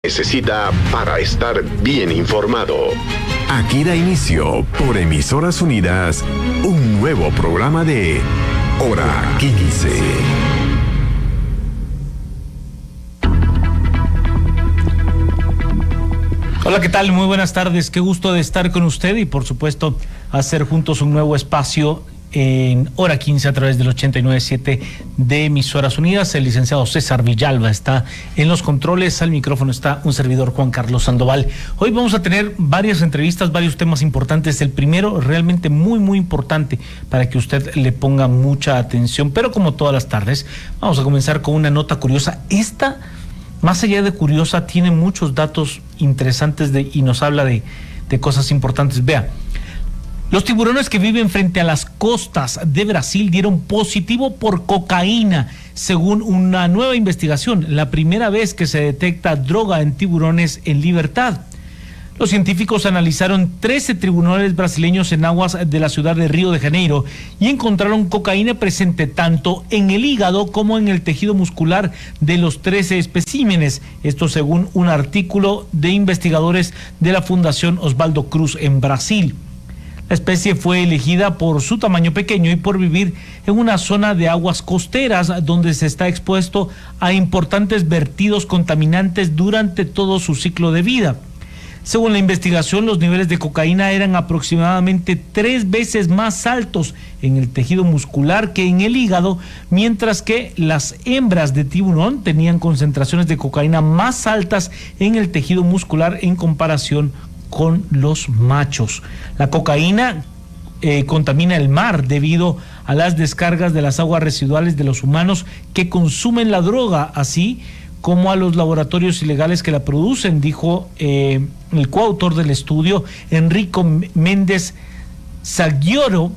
necesita para estar bien informado. Aquí da inicio por Emisoras Unidas un nuevo programa de Hora 15. Hola, ¿qué tal? Muy buenas tardes. Qué gusto de estar con usted y, por supuesto, hacer juntos un nuevo espacio en Hora 15 a través del 89.7 de Emisoras Unidas. El licenciado César Villalba está en los controles. Al micrófono está un servidor, Juan Carlos Sandoval. Hoy vamos a tener varias entrevistas, varios temas importantes. El primero, realmente muy importante para que usted le ponga mucha atención. Pero como todas las tardes, vamos a comenzar con una nota curiosa. Esta, más allá de curiosa, tiene muchos datos interesantes y nos habla de cosas importantes. Vea, los tiburones que viven frente a las costas de Brasil dieron positivo por cocaína, según una nueva investigación, la primera vez que se detecta droga en tiburones en libertad. Los científicos analizaron 13 tiburones brasileños en aguas de la ciudad de Río de Janeiro y encontraron cocaína presente tanto en el hígado como en el tejido muscular de los 13 especímenes. Esto según un artículo de investigadores de la Fundación Osvaldo Cruz en Brasil. La especie fue elegida por su tamaño pequeño y por vivir en una zona de aguas costeras donde se está expuesto a importantes vertidos contaminantes durante todo su ciclo de vida. Según la investigación, los niveles de cocaína eran aproximadamente 3 veces más altos en el tejido muscular que en el hígado, mientras que las hembras de tiburón tenían concentraciones de cocaína más altas en el tejido muscular en comparación con los machos. La cocaína contamina el mar debido a las descargas de las aguas residuales de los humanos que consumen la droga, así como a los laboratorios ilegales que la producen, dijo el coautor del estudio, Enrico Méndez Saggioro,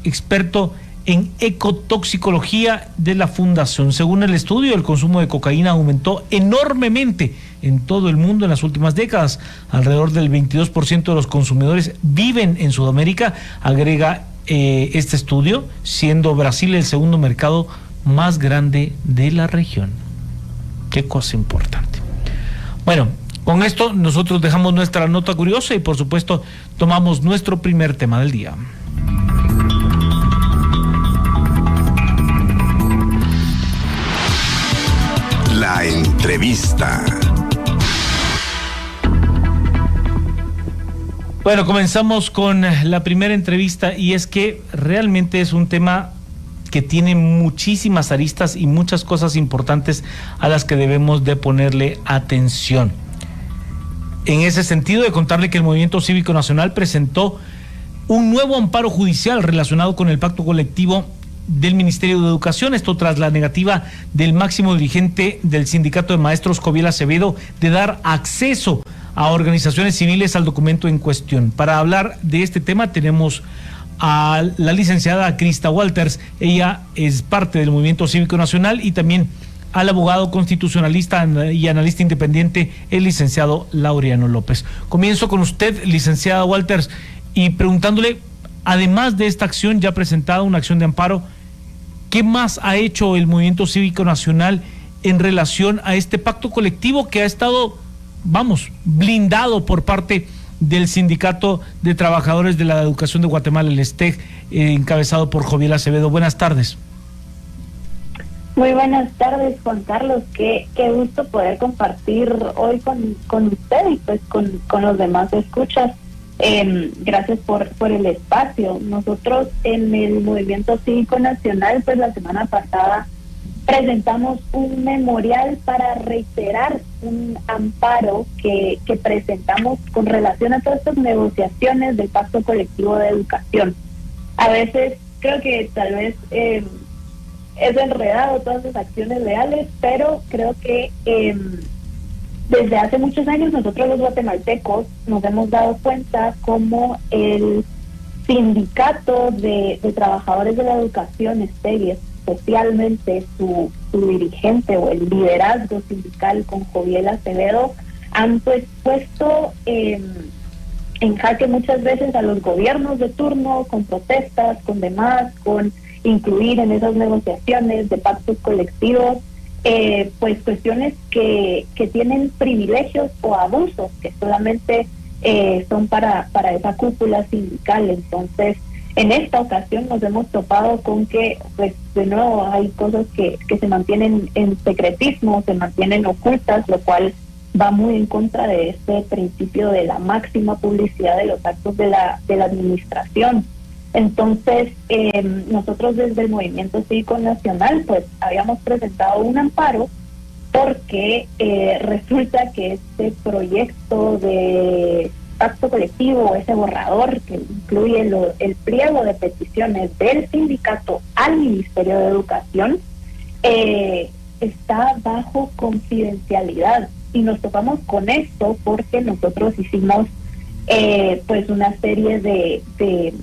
experto en ecotoxicología de la Fundación. Según el estudio, el consumo de cocaína aumentó enormemente en todo el mundo en las últimas décadas. Alrededor del 22% de los consumidores viven en Sudamérica, agrega este estudio, siendo Brasil el segundo mercado más grande de la región. Qué cosa importante. Bueno, con esto nosotros dejamos nuestra nota curiosa y por supuesto tomamos nuestro primer tema del día. La entrevista. Bueno, comenzamos con la primera entrevista y es que realmente es un tema que tiene muchísimas aristas y muchas cosas importantes a las que debemos de ponerle atención. En ese sentido, de contarle que el Movimiento Cívico Nacional presentó un nuevo amparo judicial relacionado con el pacto colectivo del Ministerio de Educación, esto tras la negativa del máximo dirigente del Sindicato de Maestros, Joviel Acevedo, de dar acceso a organizaciones civiles al documento en cuestión. Para hablar de este tema tenemos a la licenciada Krista Walters. Ella es parte del Movimiento Cívico Nacional, y también al abogado constitucionalista y analista independiente, el licenciado Laureano López. Comienzo con usted, licenciada Walters, y preguntándole, además de esta acción ya presentada, una acción de amparo, ¿qué más ha hecho el Movimiento Cívico Nacional en relación a este pacto colectivo que ha estado, blindado por parte del Sindicato de Trabajadores de la Educación de Guatemala, el STEG, encabezado por Joviel Acevedo? Buenas tardes. Muy buenas tardes, Juan Carlos. Qué gusto poder compartir hoy con usted y pues con los demás escuchas. Gracias por el espacio. Nosotros en el Movimiento Cívico Nacional, pues la semana pasada presentamos un memorial para reiterar un amparo que presentamos con relación a todas estas negociaciones del Pacto Colectivo de Educación. A veces creo que tal vez es enredado todas esas acciones leales, pero creo que desde hace muchos años nosotros los guatemaltecos nos hemos dado cuenta cómo el sindicato de trabajadores de la educación, STEG, especialmente su dirigente o el liderazgo sindical con Joviel Acevedo, han pues puesto en jaque muchas veces a los gobiernos de turno con protestas, con demás, con incluir en esas negociaciones de pactos colectivos pues cuestiones que tienen privilegios o abusos que solamente son para esa cúpula sindical. Entonces, en esta ocasión nos hemos topado con que, pues, de nuevo hay cosas que se mantienen en secretismo, se mantienen ocultas, lo cual va muy en contra de este principio de la máxima publicidad de los actos de la administración. Entonces, nosotros desde el Movimiento Cívico Nacional, pues, habíamos presentado un amparo porque resulta que este proyecto de pacto colectivo, ese borrador que incluye el pliego de peticiones del sindicato al Ministerio de Educación, está bajo confidencialidad. Y nos topamos con esto porque nosotros hicimos pues una serie de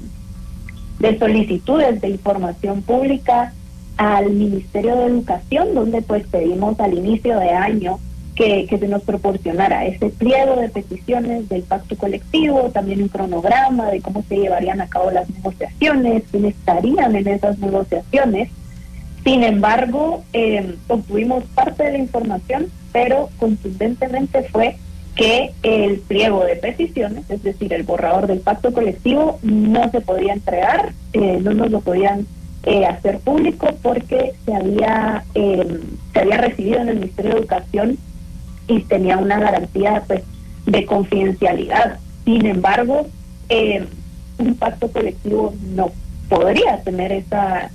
solicitudes de información pública al Ministerio de Educación, donde pues pedimos al inicio de año que se nos proporcionara ese pliego de peticiones del pacto colectivo, también un cronograma de cómo se llevarían a cabo las negociaciones, quiénes estarían en esas negociaciones. Sin embargo, obtuvimos parte de la información, pero contundentemente fue que el pliego de peticiones, es decir, el borrador del pacto colectivo, no se podía entregar, no nos lo podían hacer público porque se había recibido en el Ministerio de Educación y tenía una garantía, pues, de confidencialidad. Sin embargo, un pacto colectivo no podría tener esa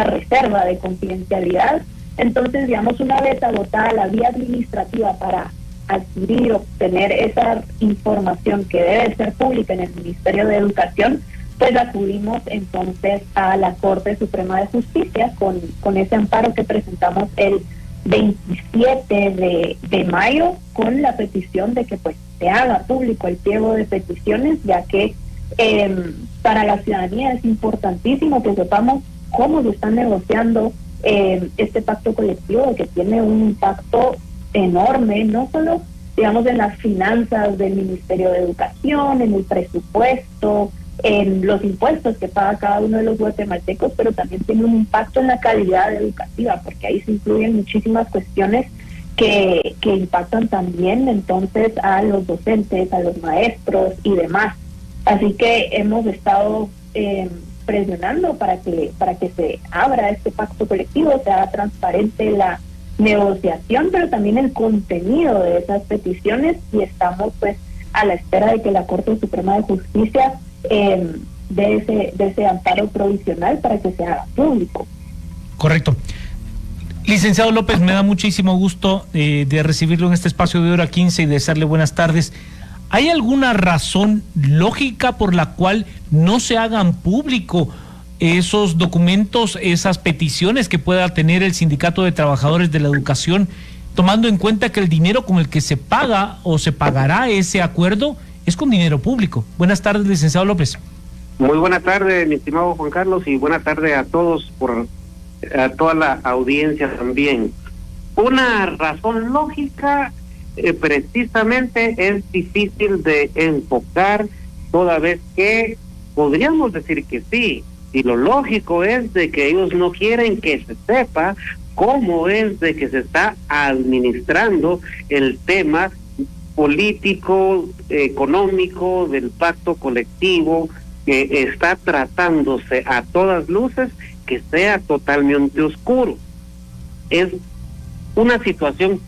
reserva de confidencialidad. Entonces, digamos, una vez agotada la vía administrativa para adquirir, obtener esa información que debe ser pública en el Ministerio de Educación, pues acudimos entonces a la Corte Suprema de Justicia con ese amparo que presentamos el 27 de mayo, con la petición de que pues se haga público el pliego de peticiones, ya que para la ciudadanía es importantísimo que sepamos cómo se están negociando este pacto colectivo, que tiene un impacto enorme, no solo, digamos, en las finanzas del Ministerio de Educación, en el presupuesto, en los impuestos que paga cada uno de los guatemaltecos, pero también tiene un impacto en la calidad educativa, porque ahí se incluyen muchísimas cuestiones que impactan también entonces a los docentes, a los maestros y demás. Así que hemos estado presionando para que se abra este pacto colectivo, sea transparente la negociación, pero también el contenido de esas peticiones, y estamos pues a la espera de que la Corte Suprema de Justicia de ese amparo provisional para que se haga público. Correcto. Licenciado López, me da muchísimo gusto de recibirlo en este espacio de Hora 15 y desearle buenas tardes. ¿Hay alguna razón lógica por la cual no se hagan público esos documentos, esas peticiones que pueda tener el Sindicato de Trabajadores de la Educación, tomando en cuenta que el dinero con el que se paga o se pagará ese acuerdo es con dinero público? Buenas tardes, licenciado López. Muy buenas tardes, mi estimado Juan Carlos, y buenas tardes a todos, a toda la audiencia también. Una razón lógica precisamente es difícil de enfocar, toda vez que podríamos decir que sí, y lo lógico es de que ellos no quieren que se sepa cómo es de que se está administrando el tema político, económico del pacto colectivo, que está tratándose a todas luces que sea totalmente oscuro. Es una situación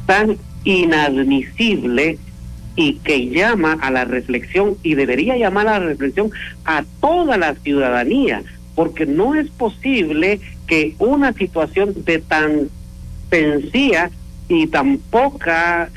tan inadmisible y que llama a la reflexión, y debería llamar a la reflexión a toda la ciudadanía, porque no es posible que una situación de tan sencilla y tan poca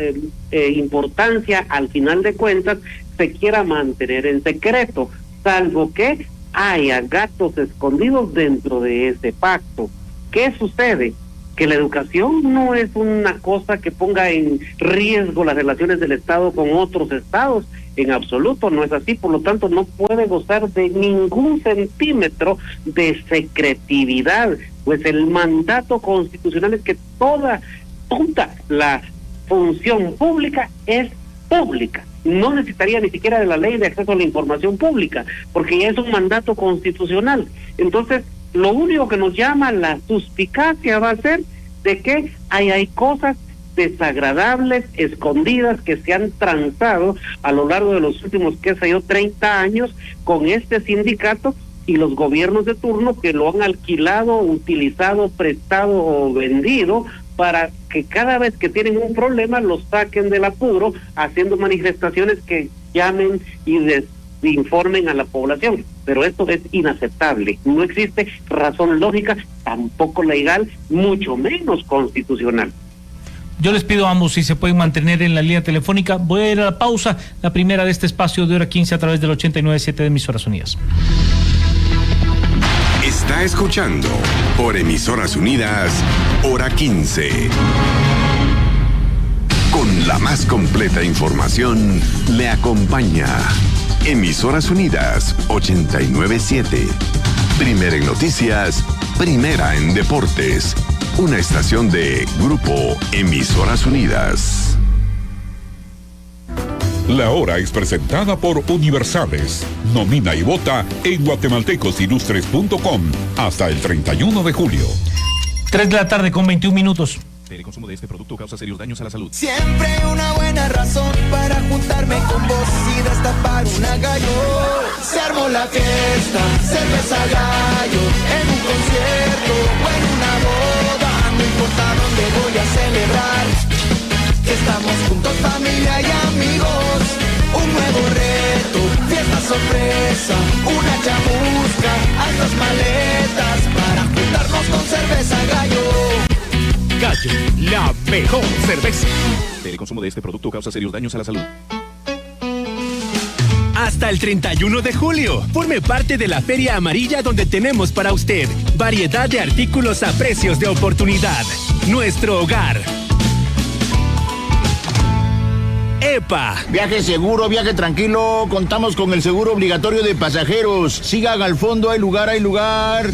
importancia al final de cuentas se quiera mantener en secreto, salvo que haya gatos escondidos dentro de ese pacto. ¿Qué sucede? Que la educación no es una cosa que ponga en riesgo las relaciones del Estado con otros estados, en absoluto no es así, por lo tanto no puede gozar de ningún centímetro de secretividad, pues el mandato constitucional es que toda la función pública es pública. No necesitaría ni siquiera de la ley de acceso a la información pública, porque ya es un mandato constitucional. Entonces, lo único que nos llama la suspicacia va a ser de que hay cosas desagradables, escondidas, que se han transado a lo largo de los últimos, 30 años con este sindicato y los gobiernos de turno que lo han alquilado, utilizado, prestado o vendido para que cada vez que tienen un problema los saquen del apuro, haciendo manifestaciones que llamen y informen a la población. Pero esto es inaceptable. No existe razón lógica, tampoco legal, mucho menos constitucional. Yo les pido a ambos si se pueden mantener en la línea telefónica. Voy a ir a la pausa, la primera de este espacio de Hora 15 a través del 89.7 de Emisoras Unidas. Está escuchando por Emisoras Unidas, Hora 15. Con la más completa información, le acompaña Emisoras Unidas 89.7. Primera en noticias, primera en deportes. Una estación de Grupo Emisoras Unidas. La hora es presentada por Universales. Nomina y vota en guatemaltecosilustres.com hasta el 31 de julio. 3 de la tarde con 21 minutos. El consumo de este producto causa serios daños a la salud. Siempre una buena razón para juntarme con vos y destapar una gallo. Se armó la fiesta, cerveza gallo, en un concierto o en una boda. No importa dónde voy a celebrar, que estamos juntos, familia y amigos. Un nuevo reto, fiesta sorpresa, una chamusca, haz las maletas para juntarnos con cerveza gallo. Gallo, la mejor cerveza. El consumo de este producto causa serios daños a la salud. Hasta el 31 de julio, forme parte de la Feria Amarilla, donde tenemos para usted variedad de artículos a precios de oportunidad. Nuestro hogar. EPA. Viaje seguro, viaje tranquilo. Contamos con el seguro obligatorio de pasajeros. Sigan al fondo, hay lugar, hay lugar.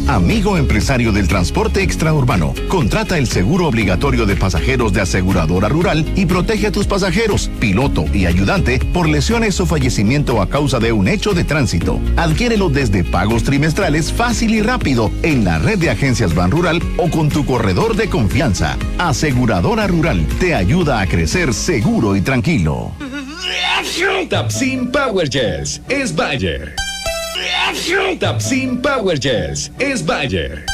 Amigo empresario del transporte extraurbano, contrata el seguro obligatorio de pasajeros de Aseguradora Rural y protege a tus pasajeros, piloto y ayudante por lesiones o fallecimiento a causa de un hecho de tránsito. Adquiérelo desde pagos trimestrales fácil y rápido en la red de agencias Banrural o con tu corredor de confianza. Aseguradora Rural te ayuda a crecer seguro y tranquilo. Tapsin Power Gels es Bayer. Tapsin Power Gels es Bayer.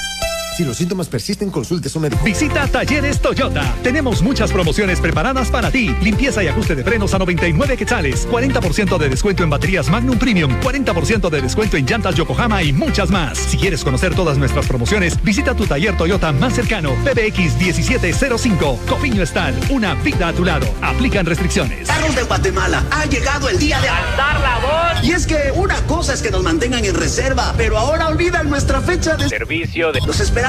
Si los síntomas persisten, consulte a su médico. Visita Talleres Toyota. Tenemos muchas promociones preparadas para ti. Limpieza y ajuste de frenos a 99 quetzales. 40% de descuento en baterías Magnum Premium. 40% de descuento en llantas Yokohama y muchas más. Si quieres conocer todas nuestras promociones, visita tu taller Toyota más cercano. PBX 1705. Copiño Estal. Una vida a tu lado. Aplican restricciones. Carros de Guatemala. Ha llegado el día de alzar la voz. Y es que una cosa es que nos mantengan en reserva, pero ahora olvidan nuestra fecha de servicio de... Los esperamos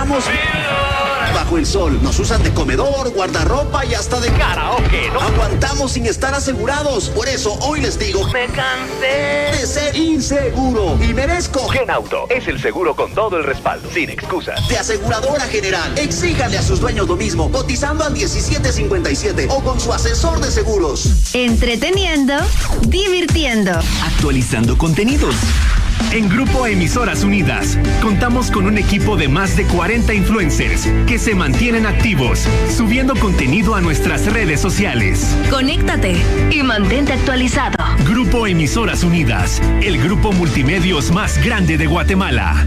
bajo el sol. Nos usan de comedor, guardarropa y hasta de karaoke, ¿no? Aguantamos sin estar asegurados. Por eso hoy les digo, me cansé de ser inseguro y merezco Genauto es el seguro con todo el respaldo, sin excusas. de Aseguradora General. Exíjanle a sus dueños lo mismo, cotizando al 1757 o con su asesor de seguros. Entreteniendo, divirtiendo. Actualizando contenidos. En Grupo Emisoras Unidas, contamos con un equipo de más de 40 influencers que se mantienen activos, subiendo contenido a nuestras redes sociales. Conéctate y mantente actualizado. Grupo Emisoras Unidas, el grupo multimedios más grande de Guatemala.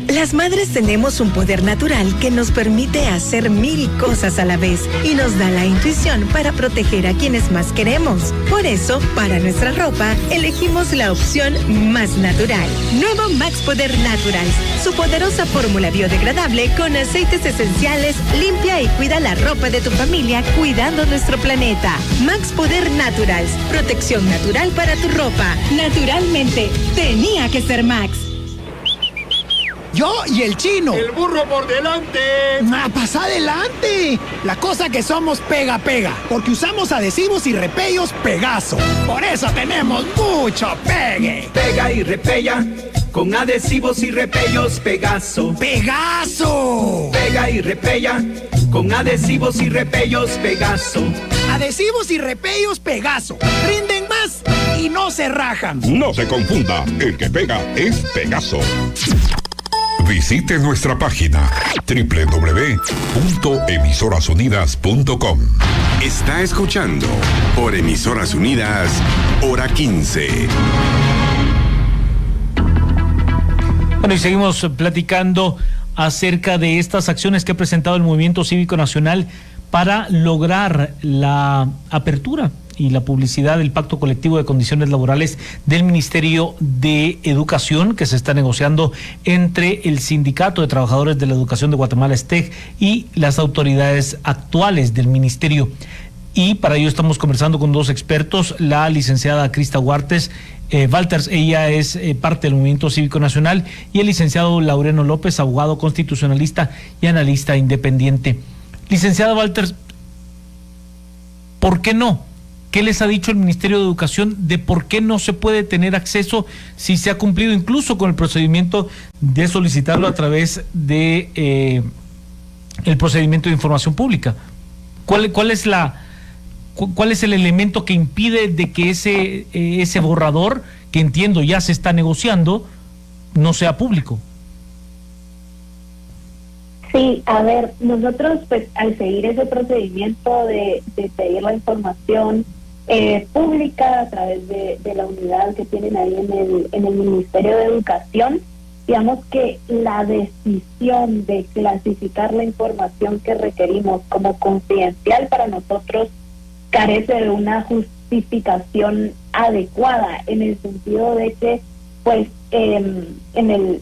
Las madres tenemos un poder natural que nos permite hacer 1000 cosas a la vez y nos da la intuición para proteger a quienes más queremos. Por eso, para nuestra ropa, elegimos la opción más natural. Nuevo Max Poder Naturals. Su poderosa fórmula biodegradable con aceites esenciales limpia y cuida la ropa de tu familia, cuidando nuestro planeta. Max Poder Naturals. Protección natural para tu ropa. Naturalmente, tenía que ser Max. Yo y el chino. El burro por delante. Pasa adelante. La cosa que somos pega, porque usamos adhesivos y repellos Pegaso. Por eso tenemos mucho pegue. Pega y repella con adhesivos y repellos Pegaso. ¡Pegaso! Pega y repella con adhesivos y repellos Pegaso. Adhesivos y repellos Pegaso. Rinden más y no se rajan. No se confunda, el que pega es Pegaso. Visite nuestra página www.emisorasunidas.com. Está escuchando por Emisoras Unidas, Hora 15. Bueno, y seguimos platicando acerca de estas acciones que ha presentado el Movimiento Cívico Nacional para lograr la apertura y la publicidad del Pacto Colectivo de Condiciones Laborales del Ministerio de Educación, que se está negociando entre el Sindicato de Trabajadores de la Educación de Guatemala, STEG, y las autoridades actuales del Ministerio. Y para ello estamos conversando con dos expertos, la licenciada Krista Huartes Walters, ella es parte del Movimiento Cívico Nacional, y el licenciado Laureano López, abogado constitucionalista y analista independiente. Licenciada Walters, ¿por qué no? ¿Qué les ha dicho el Ministerio de Educación de por qué no se puede tener acceso si se ha cumplido incluso con el procedimiento de solicitarlo a través de el procedimiento de información pública? ¿Cuál es el elemento que impide de que ese borrador, que entiendo ya se está negociando, no sea público? Sí, a ver, nosotros pues al seguir ese procedimiento de pedir la información pública a través de la unidad que tienen ahí en el Ministerio de Educación, digamos que la decisión de clasificar la información que requerimos como confidencial para nosotros carece de una justificación adecuada, en el sentido de que pues en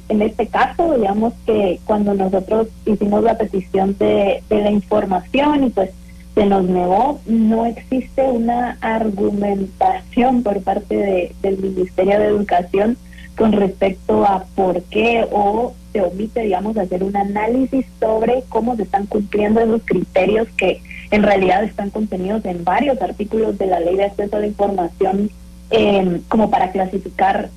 este caso, digamos que cuando nosotros hicimos la petición de la información y pues se nos negó, no existe una argumentación por parte del Ministerio de Educación con respecto a por qué, o se omite, digamos, hacer un análisis sobre cómo se están cumpliendo esos criterios que en realidad están contenidos en varios artículos de la Ley de Acceso a la Información, como para clasificar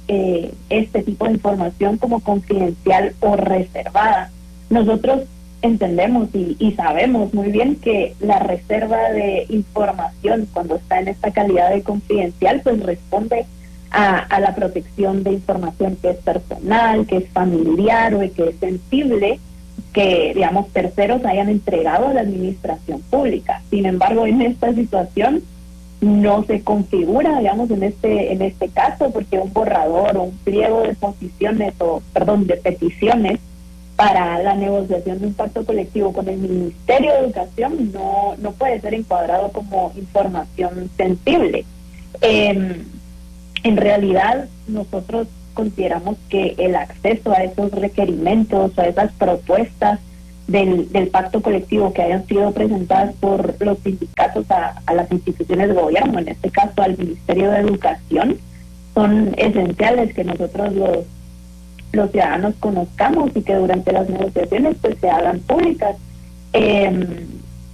este tipo de información como confidencial o reservada. Nosotros entendemos y sabemos muy bien que la reserva de información, cuando está en esta calidad de confidencial, pues responde a la protección de información que es personal, que es familiar o que es sensible, que, digamos, terceros hayan entregado a la administración pública. Sin embargo, en esta situación no se configura, digamos, en este caso, porque un borrador o un pliego de de peticiones para la negociación de un pacto colectivo con el Ministerio de Educación no puede ser encuadrado como información sensible. En realidad, nosotros consideramos que el acceso a esos requerimientos, a esas propuestas del pacto colectivo que hayan sido presentadas por los sindicatos a las instituciones de gobierno, en este caso al Ministerio de Educación, son esenciales que nosotros los ciudadanos conozcamos y que durante las negociaciones pues se hagan públicas,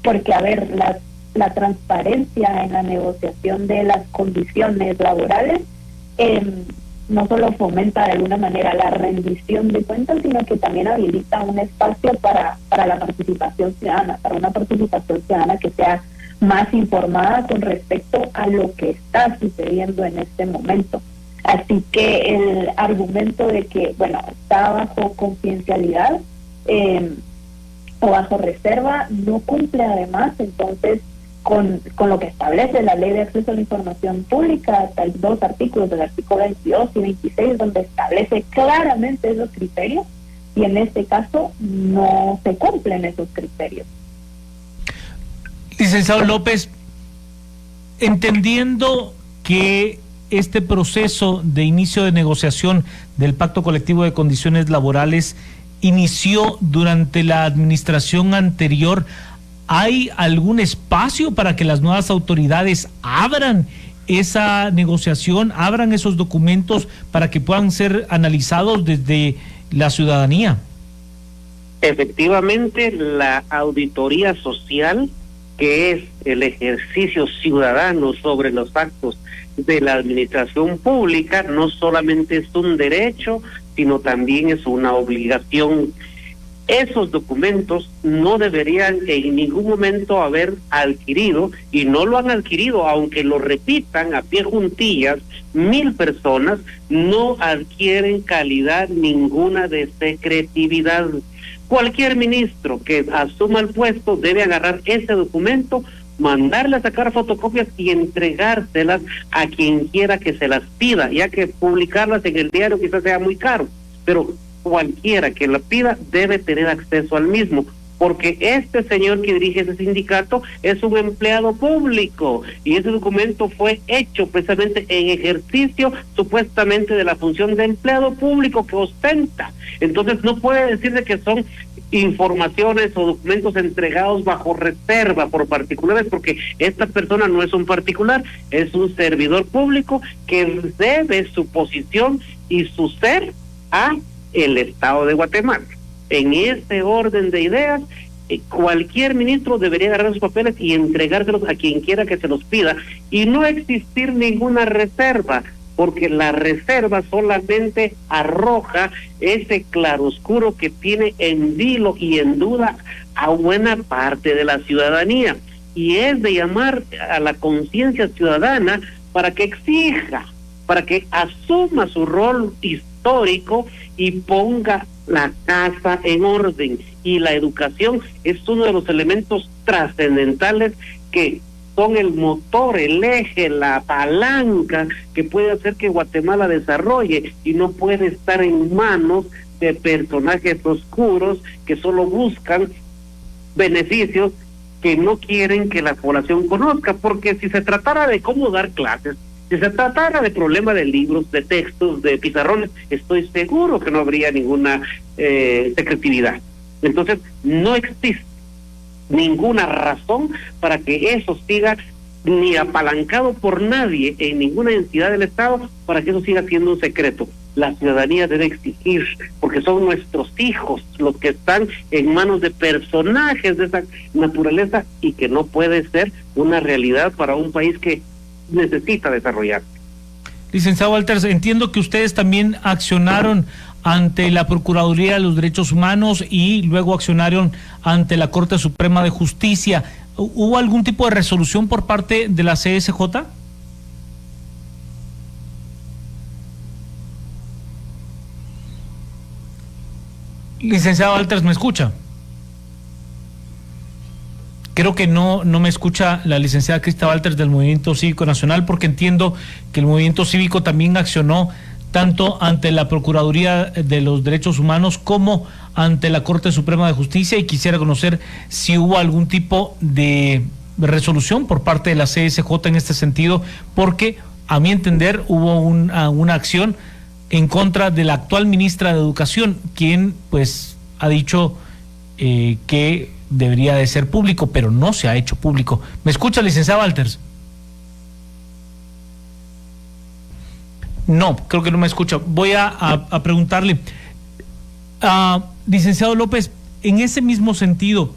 porque a ver, la transparencia en la negociación de las condiciones laborales no solo fomenta de alguna manera la rendición de cuentas, sino que también habilita un espacio para la participación ciudadana, para una participación ciudadana que sea más informada con respecto a lo que está sucediendo en este momento. Así que el argumento de que, bueno, está bajo confidencialidad o bajo reserva no cumple además entonces con lo que establece la Ley de Acceso a la Información Pública, hasta dos artículos, del artículo 22 y 26, donde establece claramente esos criterios, y en este caso no se cumplen esos criterios. Licenciado López, entendiendo que este proceso de inicio de negociación del Pacto Colectivo de Condiciones Laborales inició durante la administración anterior, ¿hay algún espacio para que las nuevas autoridades abran esa negociación, abran esos documentos para que puedan ser analizados desde la ciudadanía? Efectivamente, la auditoría social, que es el ejercicio ciudadano sobre los actos de la administración pública, no solamente es un derecho, sino también es una obligación. Esos documentos no deberían en ningún momento haber adquirido, y no lo han adquirido, aunque lo repitan a pie juntillas 1,000 personas, no adquieren calidad ninguna de secretividad. Cualquier ministro que asuma el puesto debe agarrar ese documento, mandarle a sacar fotocopias y entregárselas a quien quiera que se las pida, ya que publicarlas en el diario quizás sea muy caro, pero cualquiera que la pida debe tener acceso al mismo, porque este señor que dirige ese sindicato es un empleado público y ese documento fue hecho precisamente en ejercicio supuestamente de la función de empleado público que ostenta. Entonces no puede decir de que son informaciones o documentos entregados bajo reserva por particulares, porque esta persona no es un particular, es un servidor público que debe su posición y su ser a el Estado de Guatemala. En ese orden de ideas, cualquier ministro debería agarrar sus papeles y entregárselos a quien quiera que se los pida, y no existir ninguna reserva, porque la reserva solamente arroja ese claroscuro que tiene en vilo y en duda a buena parte de la ciudadanía, y es de llamar a la conciencia ciudadana para que exija, para que asuma su rol histórico y ponga la casa en orden. Y la educación es uno de los elementos trascendentales que son el motor, el eje, la palanca que puede hacer que Guatemala desarrolle, y no puede estar en manos de personajes oscuros que solo buscan beneficios que no quieren que la población conozca, porque si se tratara de cómo dar clases, si se tratara de problema de libros, de textos, de pizarrones, estoy seguro que no habría ninguna secretividad. Entonces, no existe ninguna razón para que eso siga ni apalancado por nadie en ninguna entidad del Estado, para que eso siga siendo un secreto. La ciudadanía debe exigir, porque son nuestros hijos los que están en manos de personajes de esa naturaleza, y que no puede ser una realidad para un país que necesita desarrollar. Licenciado Walters, entiendo que ustedes también accionaron ante la Procuraduría de los Derechos Humanos y luego accionaron ante la Corte Suprema de Justicia. ¿Hubo algún tipo de resolución por parte de la CSJ? Licenciado Walters, ¿me escucha? Creo que no me escucha la licenciada Krista Walters del Movimiento Cívico Nacional, porque entiendo que el Movimiento Cívico también accionó tanto ante la Procuraduría de los Derechos Humanos como ante la Corte Suprema de Justicia, y quisiera conocer si hubo algún tipo de resolución por parte de la CSJ en este sentido, porque a mi entender hubo una acción en contra de la actual ministra de Educación, quien pues ha dicho que debería de ser público, pero no se ha hecho público. ¿Me escucha, licenciado Walters? No, creo que no me escucha. Voy a preguntarle. Licenciado López, en ese mismo sentido,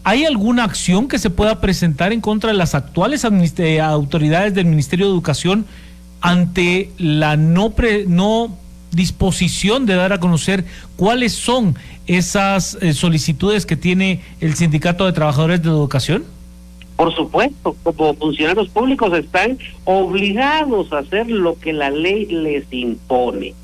¿hay alguna acción que se pueda presentar en contra de las actuales autoridades del Ministerio de Educación ante la no disposición de dar a conocer cuáles son esas solicitudes que tiene el Sindicato de Trabajadores de Educación? Por supuesto, como funcionarios públicos están obligados a hacer lo que la ley les impone.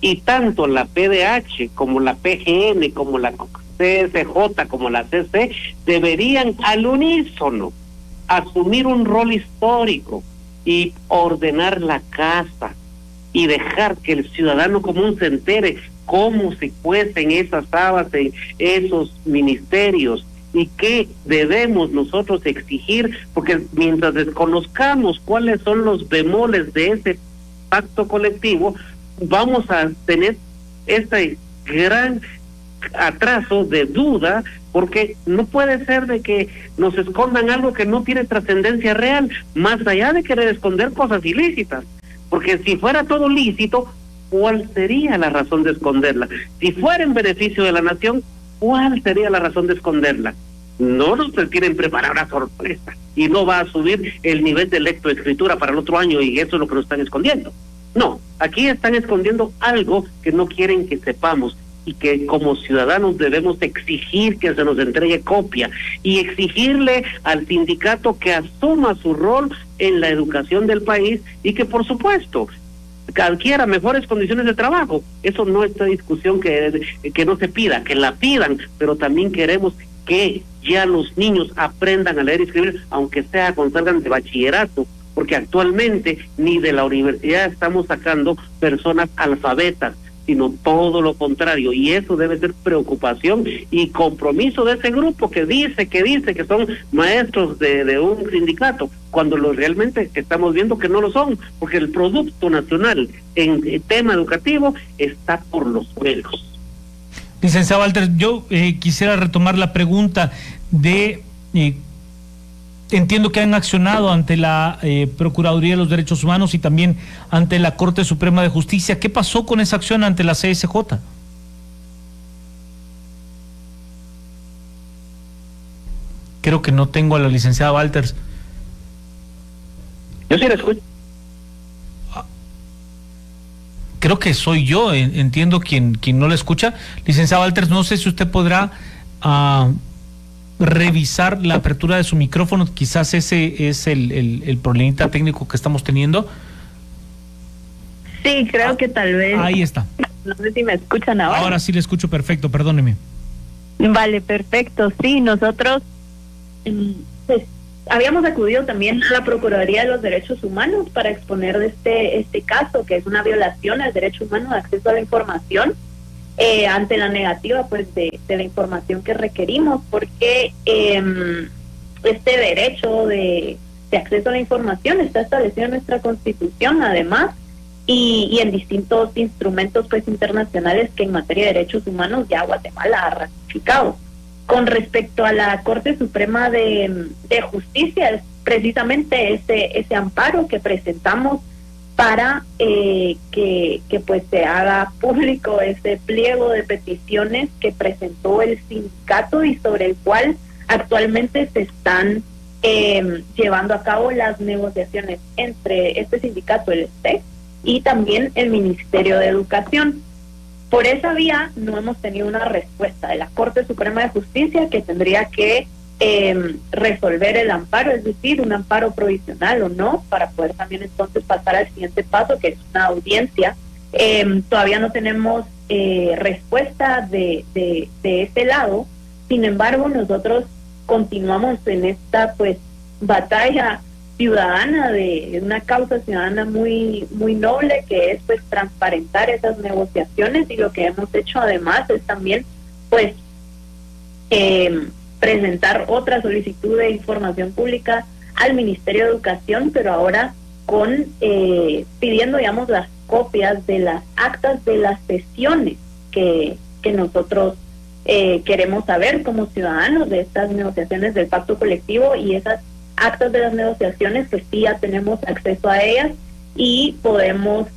Y tanto la PDH como la PGN, como la CSJ, como la CC, deberían al unísono asumir un rol histórico y ordenar la casa y dejar que el ciudadano común se entere cómo se cuecen esas habas en esos ministerios y qué debemos nosotros exigir, porque mientras desconozcamos cuáles son los bemoles de ese pacto colectivo, vamos a tener este gran atraso de duda, porque no puede ser de que nos escondan algo que no tiene trascendencia real, más allá de querer esconder cosas ilícitas, porque si fuera todo lícito, ¿cuál sería la razón de esconderla? Si fuera en beneficio de la nación, ¿cuál sería la razón de esconderla? No nos quieren preparar una sorpresa y no va a subir el nivel de lectoescritura para el otro año y eso es lo que nos están escondiendo. No, aquí están escondiendo algo que no quieren que sepamos, y que como ciudadanos debemos exigir que se nos entregue copia y exigirle al sindicato que asuma su rol en la educación del país y que por supuesto adquiera mejores condiciones de trabajo. Eso no es discusión que no se pida, que la pidan, pero también queremos que ya los niños aprendan a leer y escribir, aunque sea cuando salgan de bachillerato, porque actualmente ni de la universidad estamos sacando personas alfabetas, sino todo lo contrario, y eso debe ser preocupación y compromiso de ese grupo que dice que son maestros de un sindicato, cuando realmente estamos viendo que no lo son, porque el Producto Nacional en tema educativo está por los suelos. Licenciado Walter, yo quisiera retomar la pregunta de... entiendo que han accionado ante la Procuraduría de los Derechos Humanos y también ante la Corte Suprema de Justicia. ¿Qué pasó con esa acción ante la CSJ? Creo que no tengo a la licenciada Walters. Yo sí la escucho. Creo que soy yo, entiendo quien no la escucha. Licenciada Walters, no sé si usted podrá revisar la apertura de su micrófono, quizás ese es el problemita técnico que estamos teniendo. Sí, creo que tal vez. Ahí está. No sé si me escuchan ahora. Ahora sí le escucho perfecto, perdóneme. Vale, perfecto. Sí, nosotros pues habíamos acudido también a la Procuraduría de los Derechos Humanos para exponer este caso, que es una violación al derecho humano de acceso a la información, ante la negativa pues de la información que requerimos, porque este derecho de acceso a la información está establecido en nuestra Constitución, además, y en distintos instrumentos pues internacionales que en materia de derechos humanos ya Guatemala ha ratificado. Con respecto a la Corte Suprema de Justicia, es precisamente ese amparo que presentamos para que pues se haga público ese pliego de peticiones que presentó el sindicato y sobre el cual actualmente se están llevando a cabo las negociaciones entre este sindicato, el STEC, y también el Ministerio de Educación. Por esa vía no hemos tenido una respuesta de la Corte Suprema de Justicia, que tendría que resolver el amparo, es decir, un amparo provisional o no, para poder también entonces pasar al siguiente paso, que es una audiencia. Todavía no tenemos respuesta de este lado. Sin embargo, nosotros continuamos en esta pues batalla ciudadana, de una causa ciudadana muy noble, que es pues transparentar esas negociaciones, y lo que hemos hecho además es también pues presentar otra solicitud de información pública al Ministerio de Educación, pero ahora con pidiendo, digamos, las copias de las actas de las sesiones que nosotros queremos saber como ciudadanos de estas negociaciones del pacto colectivo, y esas actas de las negociaciones pues sí ya tenemos acceso a ellas y podemos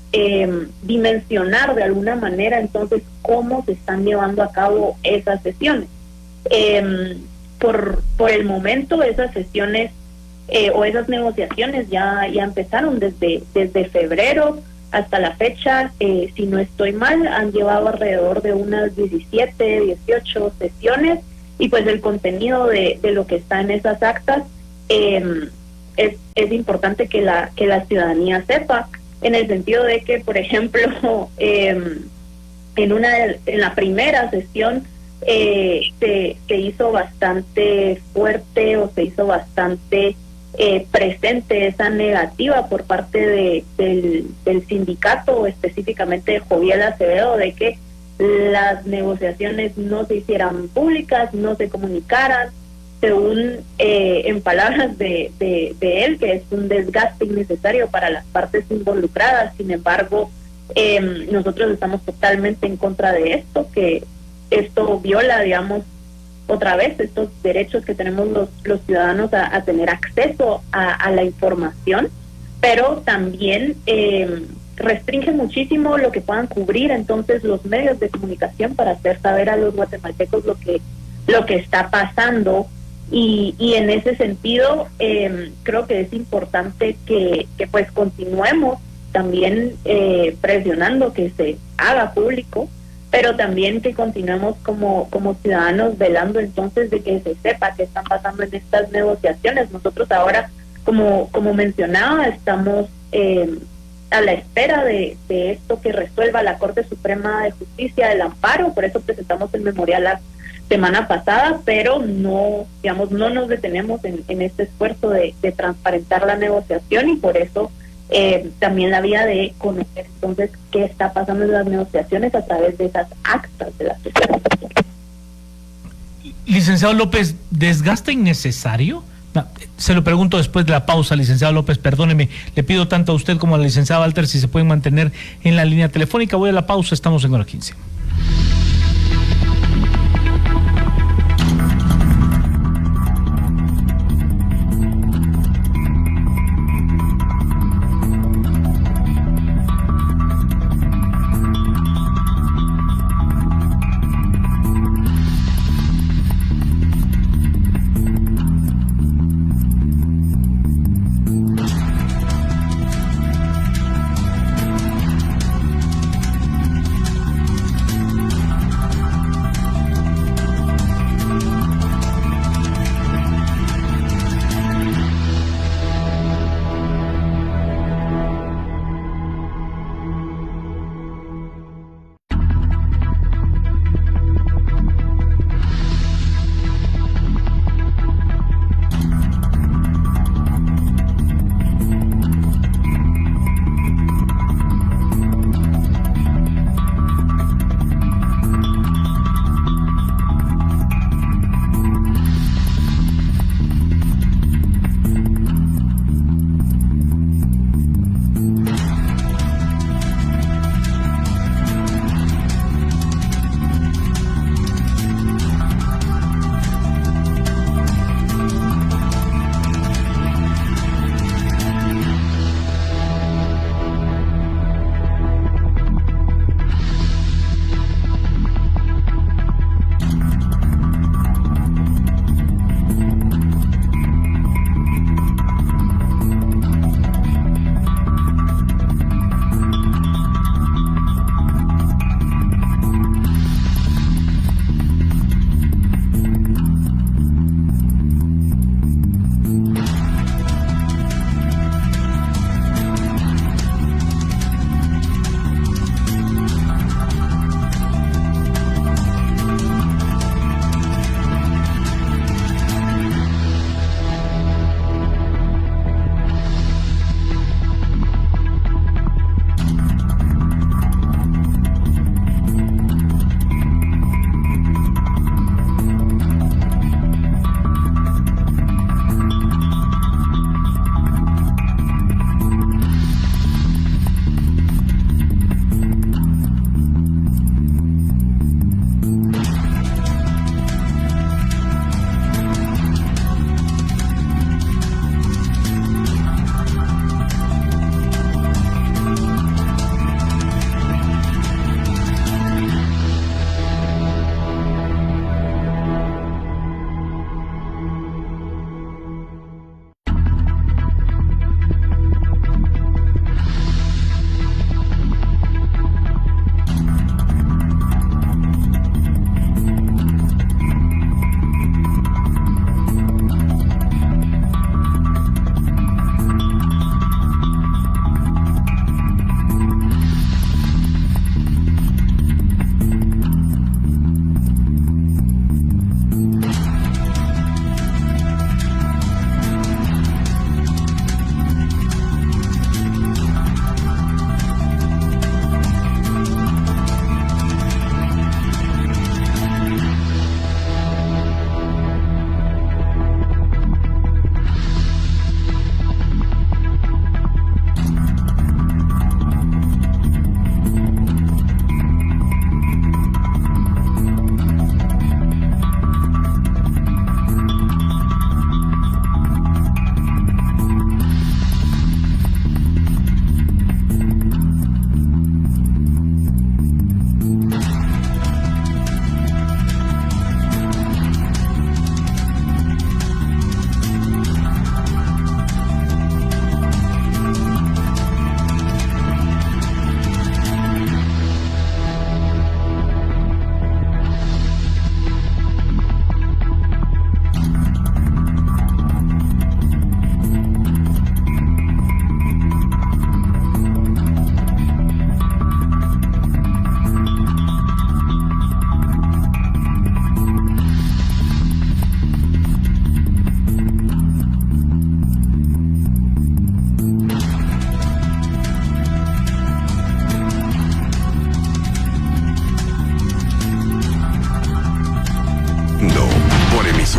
dimensionar de alguna manera entonces cómo se están llevando a cabo esas sesiones. Por el momento esas sesiones o esas negociaciones ya empezaron desde febrero hasta la fecha. Si no estoy mal, han llevado alrededor de unas 17, 18 sesiones, y pues el contenido de lo que está en esas actas es importante que la ciudadanía sepa, en el sentido de que, por ejemplo, en la primera sesión se hizo bastante fuerte, o se hizo bastante presente esa negativa por parte del sindicato, específicamente de Joviel Acevedo, de que las negociaciones no se hicieran públicas, no se comunicaran, según en palabras de él, que es un desgaste innecesario para las partes involucradas. Sin embargo, nosotros estamos totalmente en contra de esto, que esto viola, digamos, otra vez estos derechos que tenemos los ciudadanos a tener acceso a la información, pero también restringe muchísimo lo que puedan cubrir entonces los medios de comunicación para hacer saber a los guatemaltecos lo que está pasando. Y en ese sentido creo que es importante que pues continuemos también presionando que se haga público pero también que continuemos como ciudadanos velando entonces de que se sepa qué están pasando en estas negociaciones. Nosotros ahora, como mencionaba, estamos a la espera de esto que resuelva la Corte Suprema de Justicia del amparo, por eso presentamos el memorial la semana pasada, pero no nos detenemos en este esfuerzo de transparentar la negociación, y por eso también la vía de conocer entonces qué está pasando en las negociaciones a través de esas actas de las sesiones. Licenciado López, ¿desgaste innecesario? No, se lo pregunto después de la pausa, licenciado López, perdóneme, le pido tanto a usted como a la licenciada Walter si se pueden mantener en la línea telefónica. Voy a la pausa, estamos en hora 15.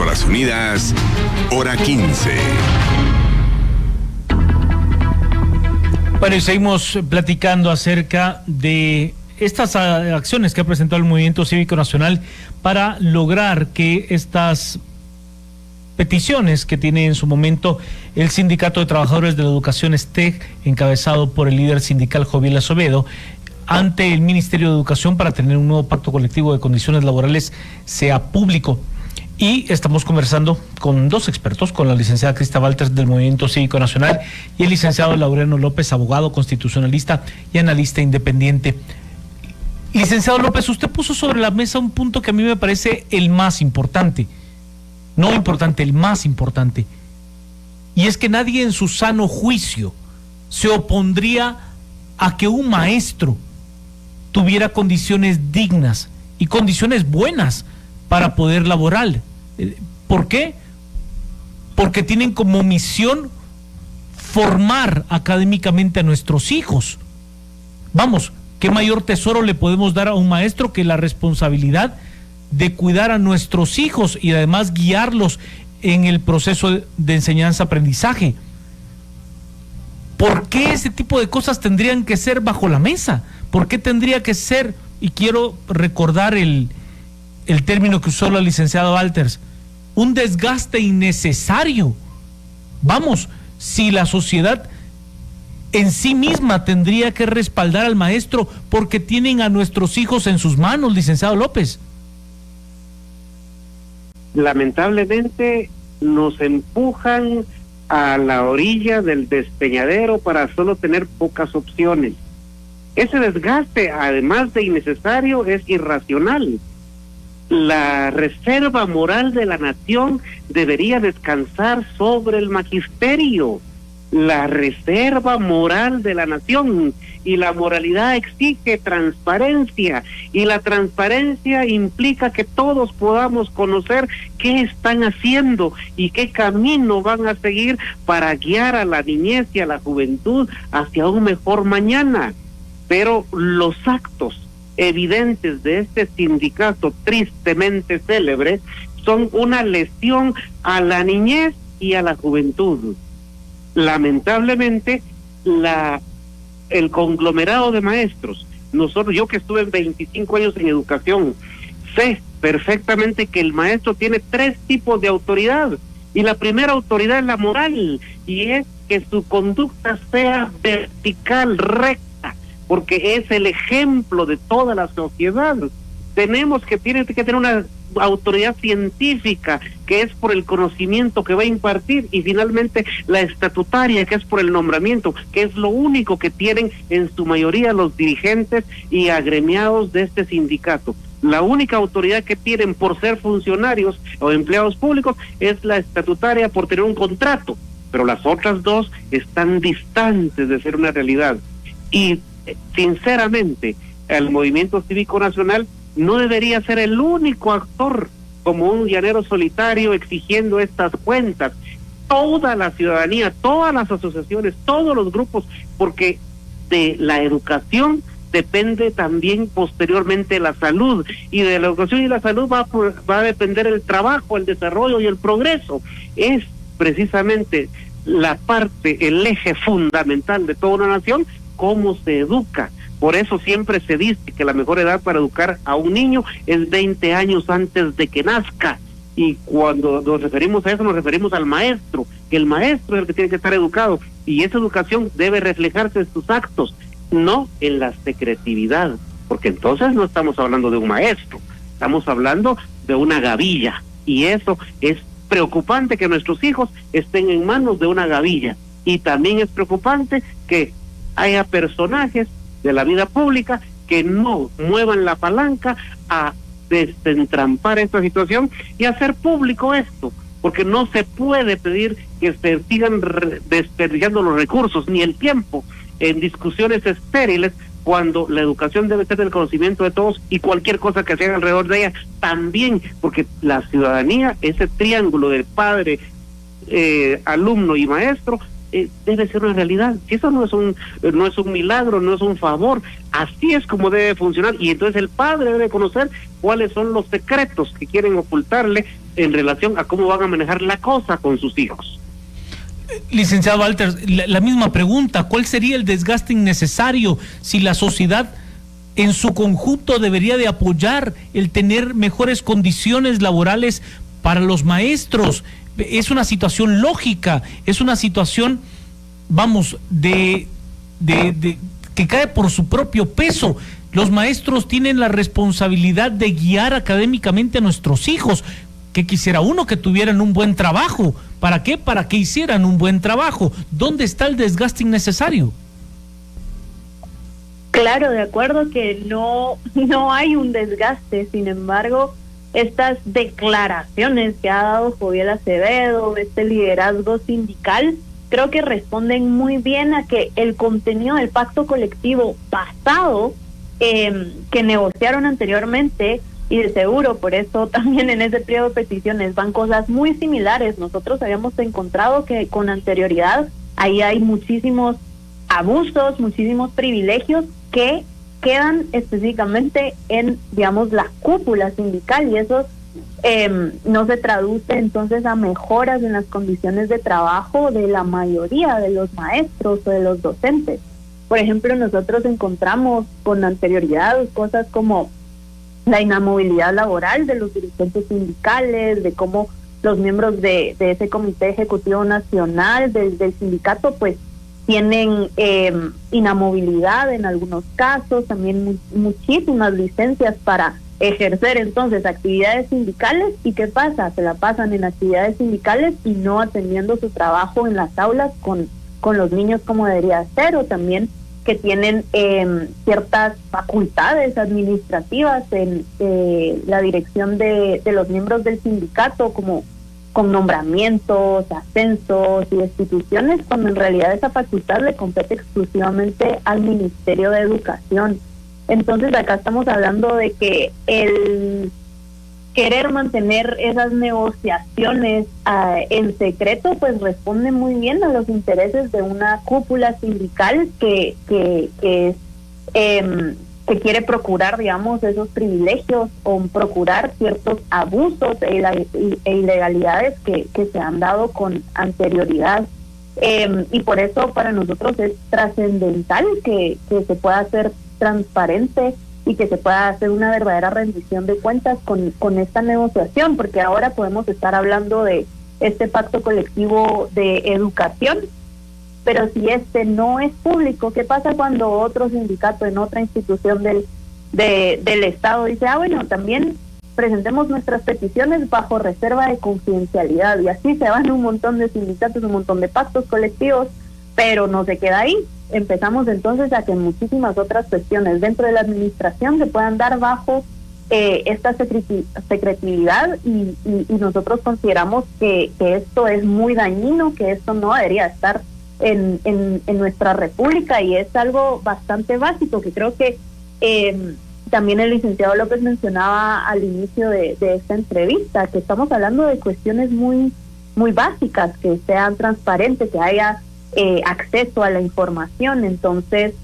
Emisoras Unidas, hora 15. Bueno, y seguimos platicando acerca de estas acciones que ha presentado el Movimiento Cívico Nacional para lograr que estas peticiones que tiene en su momento el Sindicato de Trabajadores de la Educación STEC, encabezado por el líder sindical Joviel Acevedo, ante el Ministerio de Educación para tener un nuevo pacto colectivo de condiciones laborales sea público. Y estamos conversando con dos expertos, con la licenciada Krista Walters del Movimiento Cívico Nacional y el licenciado Laureano López, abogado constitucionalista y analista independiente. Licenciado López, usted puso sobre la mesa un punto que a mí me parece el más importante. No importante, el más importante. Y es que nadie en su sano juicio se opondría a que un maestro tuviera condiciones dignas y condiciones buenas para poder laborar. ¿Por qué? Porque tienen como misión formar académicamente a nuestros hijos. Vamos, ¿qué mayor tesoro le podemos dar a un maestro que la responsabilidad de cuidar a nuestros hijos y además guiarlos en el proceso de enseñanza-aprendizaje? ¿Por qué ese tipo de cosas tendrían que ser bajo la mesa? ¿Por qué tendría que ser? Y quiero recordar el término que usó la licenciada Walters, un desgaste innecesario. Vamos, si la sociedad en sí misma tendría que respaldar al maestro porque tienen a nuestros hijos en sus manos, licenciado López. Lamentablemente nos empujan a la orilla del despeñadero para solo tener pocas opciones. Ese desgaste, además de innecesario, es irracional. La reserva moral de la nación debería descansar sobre el magisterio. La reserva moral de la nación, y la moralidad exige transparencia, y la transparencia implica que todos podamos conocer qué están haciendo y qué camino van a seguir para guiar a la niñez y a la juventud hacia un mejor mañana. Pero los actos evidentes de este sindicato tristemente célebre son una lesión a la niñez y a la juventud. Lamentablemente, el conglomerado de maestros, yo que estuve 25 años en educación, sé perfectamente que el maestro tiene 3 tipos de autoridad, y la primera autoridad es la moral, y es que su conducta sea vertical, recta, porque es el ejemplo de toda la sociedad. Tiene que tener una autoridad científica, que es por el conocimiento que va a impartir, y finalmente la estatutaria, que es por el nombramiento, que es lo único que tienen en su mayoría los dirigentes y agremiados de este sindicato. La única autoridad que tienen por ser funcionarios o empleados públicos es la estatutaria por tener un contrato, pero las otras dos están distantes de ser una realidad. Y sinceramente, el Movimiento Cívico Nacional no debería ser el único actor como un llanero solitario exigiendo estas cuentas. Toda la ciudadanía, todas las asociaciones, todos los grupos, porque de la educación depende también posteriormente la salud, y de la educación y la salud va a depender el trabajo, el desarrollo y el progreso. Es precisamente la parte, el eje fundamental de toda una nación, cómo se educa. Por eso siempre se dice que la mejor edad para educar a un niño es 20 años antes de que nazca. Y cuando nos referimos a eso, nos referimos al maestro, que el maestro es el que tiene que estar educado, y esa educación debe reflejarse en sus actos, no en la secretividad, porque entonces no estamos hablando de un maestro, estamos hablando de una gavilla, y eso es preocupante, que nuestros hijos estén en manos de una gavilla. Y también es preocupante que haya personajes de la vida pública que no muevan la palanca a desentrampar esta situación y hacer público esto, porque no se puede pedir que se sigan desperdiciando los recursos ni el tiempo en discusiones estériles, cuando la educación debe ser del conocimiento de todos, y cualquier cosa que se haga alrededor de ella también, porque la ciudadanía, ese triángulo del padre, alumno y maestro, debe ser una realidad. Si eso no es un milagro, no es un favor, así es como debe funcionar, y entonces el padre debe conocer cuáles son los secretos que quieren ocultarle en relación a cómo van a manejar la cosa con sus hijos. Licenciado Walter, la misma pregunta, ¿cuál sería el desgaste innecesario si la sociedad en su conjunto debería de apoyar el tener mejores condiciones laborales para los maestros? Es una situación lógica, es una situación, vamos, de que cae por su propio peso. Los maestros tienen la responsabilidad de guiar académicamente a nuestros hijos. ¿Qué quisiera uno? Que tuvieran un buen trabajo. ¿Para qué? Para que hicieran un buen trabajo. ¿Dónde está el desgaste innecesario? Claro, de acuerdo que no hay un desgaste. Sin embargo, estas declaraciones que ha dado Joviel Acevedo, este liderazgo sindical, creo que responden muy bien a que el contenido del pacto colectivo pasado que negociaron anteriormente, y de seguro por eso también en ese pliego de peticiones van cosas muy similares. Nosotros habíamos encontrado que con anterioridad ahí hay muchísimos abusos, muchísimos privilegios que quedan específicamente en, digamos, la cúpula sindical, y eso no se traduce entonces a mejoras en las condiciones de trabajo de la mayoría de los maestros o de los docentes. Por ejemplo, nosotros encontramos con anterioridad cosas como la inamovilidad laboral de los dirigentes sindicales, de cómo los miembros de ese comité ejecutivo nacional del sindicato pues tienen inamovilidad en algunos casos, también muchísimas licencias para ejercer entonces actividades sindicales. ¿Y qué pasa? Se la pasan en actividades sindicales y no atendiendo su trabajo en las aulas con los niños como debería ser, o también que tienen ciertas facultades administrativas en la dirección de los miembros del sindicato, como con nombramientos, ascensos y destituciones, cuando en realidad esa facultad le compete exclusivamente al Ministerio de Educación. Entonces acá estamos hablando de que el querer mantener esas negociaciones en secreto pues responde muy bien a los intereses de una cúpula sindical que quiere procurar, digamos, esos privilegios o procurar ciertos abusos e ilegalidades que se han dado con anterioridad. Y por eso para nosotros es trascendental que se pueda hacer transparente y que se pueda hacer una verdadera rendición de cuentas con esta negociación, porque ahora podemos estar hablando de este pacto colectivo de educación, pero si este no es público, ¿qué pasa cuando otro sindicato en otra institución del Estado dice, bueno, también presentemos nuestras peticiones bajo reserva de confidencialidad? Y así se van un montón de sindicatos, un montón de pactos colectivos, pero no se queda ahí. Empezamos entonces a que muchísimas otras cuestiones dentro de la administración se puedan dar bajo esta secretividad, y nosotros consideramos que esto es muy dañino, que esto no debería estar en nuestra república, y es algo bastante básico que creo que también el licenciado López mencionaba al inicio de esta entrevista, que estamos hablando de cuestiones muy, muy básicas, que sean transparentes, que haya acceso a la información. Entonces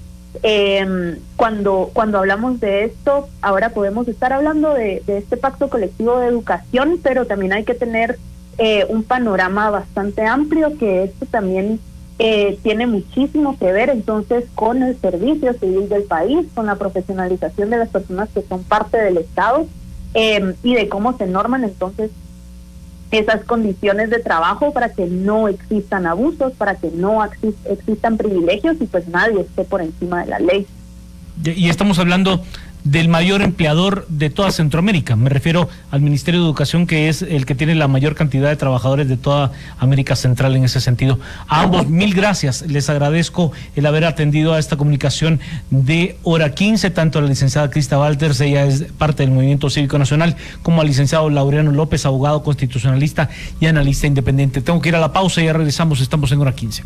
cuando hablamos de esto, ahora podemos estar hablando de este pacto colectivo de educación, pero también hay que tener un panorama bastante amplio, que esto también tiene muchísimo que ver entonces con el servicio civil del país, con la profesionalización de las personas que son parte del Estado, y de cómo se norman entonces esas condiciones de trabajo para que no existan abusos, para que no existan privilegios y pues nadie esté por encima de la ley. Y estamos hablando del mayor empleador de toda Centroamérica. Me refiero al Ministerio de Educación, que es el que tiene la mayor cantidad de trabajadores de toda América Central en ese sentido. A ambos, mil gracias. Les agradezco el haber atendido a esta comunicación de Hora 15, tanto a la licenciada Krista Walters, ella es parte del Movimiento Cívico Nacional, como al licenciado Laureano López, abogado constitucionalista y analista independiente. Tengo que ir a la pausa y ya regresamos. Estamos en Hora 15.